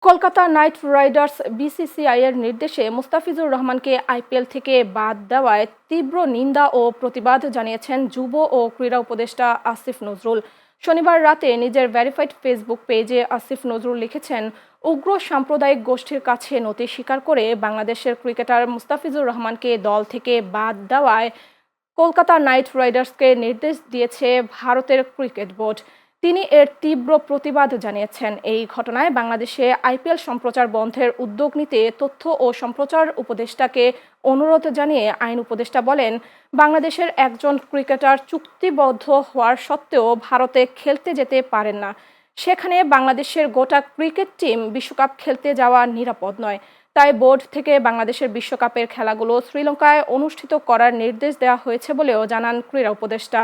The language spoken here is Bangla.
কলকাতা নাইট রাইডার্স বিসিসিআইয়ের নির্দেশে মুস্তাফিজুর রহমানকে আইপিএল থেকে বাদ দেওয়ায় তীব্র নিন্দা ও প্রতিবাদ জানিয়েছেন যুব ও ক্রীড়া উপদেষ্টা আসিফ নজরুল। শনিবার রাতে নিজের ভেরিফাইড ফেসবুক পেজে আসিফ নজরুল লিখেছেন, উগ্র সাম্প্রদায়িক গোষ্ঠীর কাছে নতি স্বীকার করে বাংলাদেশের ক্রিকেটার মুস্তাফিজুর রহমানকে দল থেকে বাদ দেওয়ায় কলকাতা নাইট রাইডার্সকে নির্দেশ দিয়েছে ভারতের ক্রিকেট বোর্ড। তিনি এর তীব্র প্রতিবাদ জানিয়েছেন। এই ঘটনায় বাংলাদেশে আইপিএল সম্প্রচার বন্ধের উদ্যোগ নিতে তথ্য ও সম্প্রচার উপদেষ্টাকে অনুরোধ জানিয়ে আইন উপদেষ্টা বলেন, বাংলাদেশের একজন ক্রিকেটার চুক্তিবদ্ধ হওয়ার সত্ত্বেও ভারতে খেলতে যেতে পারেন না। সেখানে বাংলাদেশের গোটা ক্রিকেট টিম বিশ্বকাপ খেলতে যাওয়া নিরাপদ নয়। তাই বোর্ড থেকে বাংলাদেশের বিশ্বকাপের খেলাগুলো শ্রীলঙ্কায় অনুষ্ঠিত করার নির্দেশ দেওয়া হয়েছে বলেও জানান ক্রীড়া উপদেষ্টা।